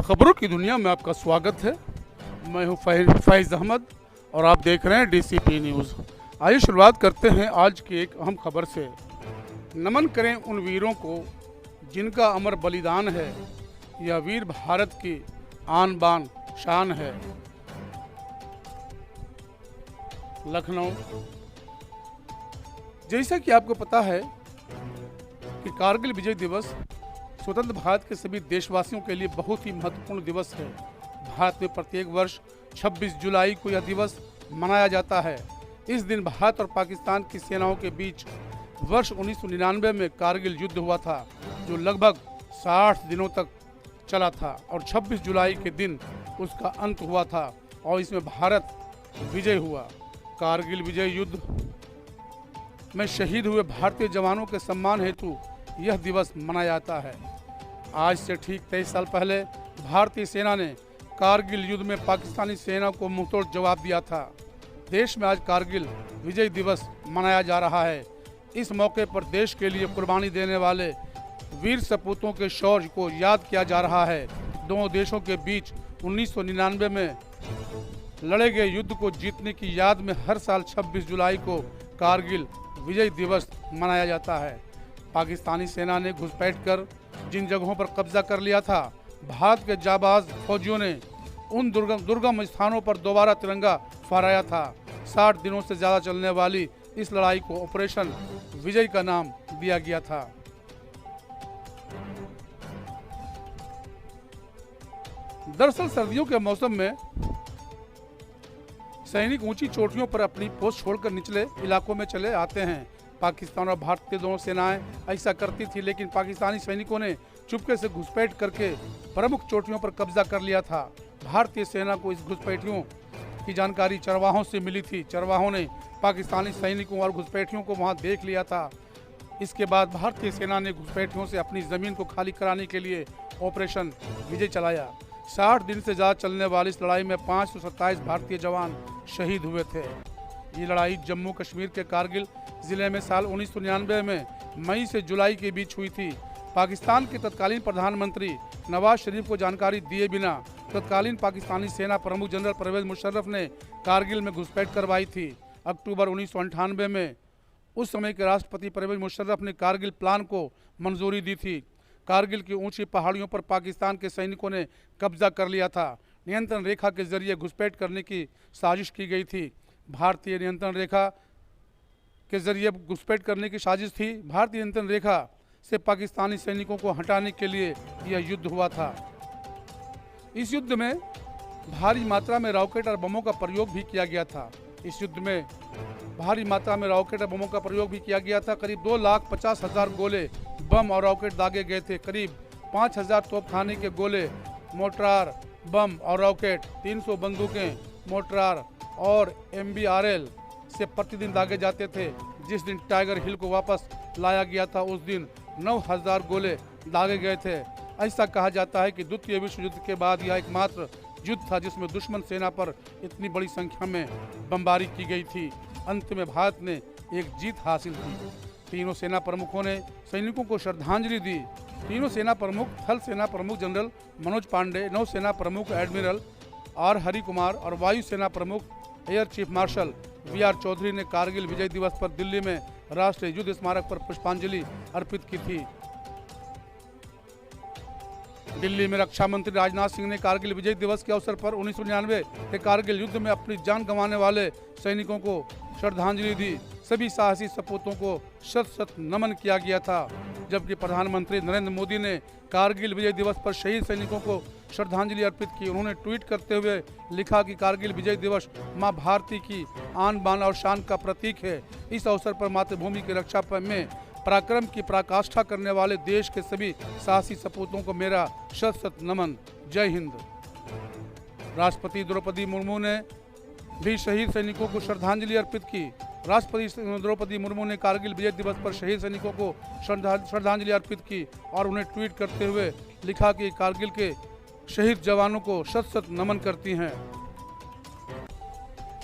खबरों की दुनिया में आपका स्वागत है। मैं हूं फैज़ अहमद और आप देख रहे हैं डीसीपी न्यूज़। आइए शुरुआत करते हैं आज की एक अहम खबर से। नमन करें उन वीरों को जिनका अमर बलिदान है, यह वीर भारत की आन बान शान है। लखनऊ। जैसा कि आपको पता है कि कारगिल विजय दिवस स्वतंत्र भारत के सभी देशवासियों के लिए बहुत ही महत्वपूर्ण दिवस है। भारत में प्रत्येक वर्ष 26 जुलाई को यह दिवस मनाया जाता है। इस दिन भारत और पाकिस्तान की सेनाओं के बीच वर्ष 1999 में कारगिल युद्ध हुआ था, जो लगभग 60 दिनों तक चला था और 26 जुलाई के दिन उसका अंत हुआ था और इसमें भारत विजय हुआ। कारगिल विजय युद्ध में शहीद हुए भारतीय जवानों के सम्मान हेतु यह दिवस मनाया जाता है। आज से ठीक 23 साल पहले भारतीय सेना ने कारगिल युद्ध में पाकिस्तानी सेना को मुंहतोड़ जवाब दिया था। देश में आज कारगिल विजय दिवस मनाया जा रहा है। इस मौके पर देश के लिए कुर्बानी देने वाले वीर सपूतों के शौर्य को याद किया जा रहा है। दोनों देशों के बीच 1999 में लड़े गए युद्ध को जीतने की याद में हर साल 26 जुलाई को कारगिल विजय दिवस मनाया जाता है। पाकिस्तानी सेना ने घुसपैठ कर जिन जगहों पर कब्जा कर लिया था, भारत के जाबाज फौजियों ने उन दुर्गम स्थानों पर दोबारा तिरंगा फहराया था। 60 दिनों से ज्यादा चलने वाली इस लड़ाई को ऑपरेशन विजय का नाम दिया गया था। दरअसल सर्दियों के मौसम में सैनिक ऊंची चोटियों पर अपनी पोस्ट छोड़कर निचले इलाकों में चले आते हैं। पाकिस्तान और भारत की दोनों सेनाएं ऐसा करती थी, लेकिन पाकिस्तानी सैनिकों ने चुपके से घुसपैठ करके प्रमुख चोटियों पर कब्जा कर लिया था। भारतीय सेना को इस घुसपैठियों की जानकारी चरवाहों से मिली थी। चरवाहों ने पाकिस्तानी सैनिकों और घुसपैठियों को वहां देख लिया था। इसके बाद भारतीय सेना ने घुसपैठियों से अपनी जमीन को खाली कराने के लिए ऑपरेशन विजय चलाया। 60 दिन से ज्यादा चलने वाली इस लड़ाई में 527 भारतीय जवान शहीद हुए थे। ये लड़ाई जम्मू कश्मीर के कारगिल जिले में साल 1999 में मई से जुलाई के बीच हुई थी। पाकिस्तान के तत्कालीन प्रधानमंत्री नवाज शरीफ को जानकारी दिए बिना तत्कालीन पाकिस्तानी सेना प्रमुख जनरल परवेज मुशर्रफ ने कारगिल में घुसपैठ करवाई थी। अक्टूबर 1998 में उस समय के राष्ट्रपति परवेज मुशर्रफ ने कारगिल प्लान को मंजूरी दी थी। कारगिल की ऊंची पहाड़ियों पर पाकिस्तान के सैनिकों ने कब्जा कर लिया था। नियंत्रण रेखा के जरिए घुसपैठ करने की साजिश की गई थी। भारतीय नियंत्रण रेखा के जरिए घुसपैठ करने की साजिश थी। भारतीय नियंत्रण रेखा से पाकिस्तानी सैनिकों को हटाने के लिए यह युद्ध हुआ था। इस युद्ध में भारी मात्रा में रॉकेट और बमों का प्रयोग भी किया गया था। इस युद्ध में भारी मात्रा में रॉकेट और बमों का प्रयोग भी किया गया था। करीब 2,50,000 गोले, बम और रॉकेट दागे गए थे। करीब 5,000 तोपखाने के गोले, मोर्टार, बम और रॉकेट, 300 बंदूकें, मोर्टार और MBRL से प्रतिदिन दागे जाते थे। जिस दिन टाइगर हिल को वापस लाया गया था, उस दिन 9,000 गोले दागे गए थे। ऐसा कहा जाता है कि द्वितीय विश्व युद्ध के बाद यह एकमात्र युद्ध था जिसमें दुश्मन सेना पर इतनी बड़ी संख्या में बमबारी की गई थी। अंत में भारत ने एक जीत हासिल की। तीनों सेना प्रमुखों ने सैनिकों को श्रद्धांजलि दी। तीनों सेना प्रमुख, थल सेना प्रमुख जनरल मनोज पांडे, नौसेना प्रमुख एडमिरल R हरि कुमार और वायु सेना प्रमुख Air Chief Marshal VR Chaudhari ने कारगिल विजय दिवस पर दिल्ली में राष्ट्रीय युद्ध स्मारक पर पुष्पांजलि अर्पित की थी। दिल्ली में रक्षा मंत्री राजनाथ सिंह ने कारगिल विजय दिवस के अवसर पर 1999 के कारगिल युद्ध में अपनी जान गंवाने वाले सैनिकों को श्रद्धांजलि दी। सभी साहसी सपूतों को शत शत नमन किया गया था। जबकि प्रधानमंत्री नरेंद्र मोदी ने कारगिल विजय दिवस पर शहीद सैनिकों को श्रद्धांजलि अर्पित की। उन्होंने ट्वीट करते हुए लिखा कि कारगिल विजय दिवस मां भारती की आन बान और शान का प्रतीक है। इस अवसर पर मातृभूमि की रक्षा में पराक्रम की पराकाष्ठा करने वाले देश के सभी साहसी सपूतों को मेरा शत शत नमन। जय हिंद। राष्ट्रपति द्रौपदी मुर्मू ने भी शहीद सैनिकों को श्रद्धांजलि अर्पित की। राष्ट्रपति द्रौपदी मुर्मू ने कारगिल विजय दिवस पर शहीद सैनिकों को श्रद्धांजलि अर्पित की और उन्हें ट्वीट करते हुए लिखा कि कारगिल के शहीद जवानों को शत शत नमन करती हैं।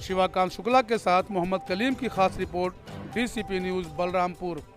शिवाकांत शुक्ला के साथ मोहम्मद कलीम की खास रिपोर्ट, डीसीपी न्यूज़, बलरामपुर।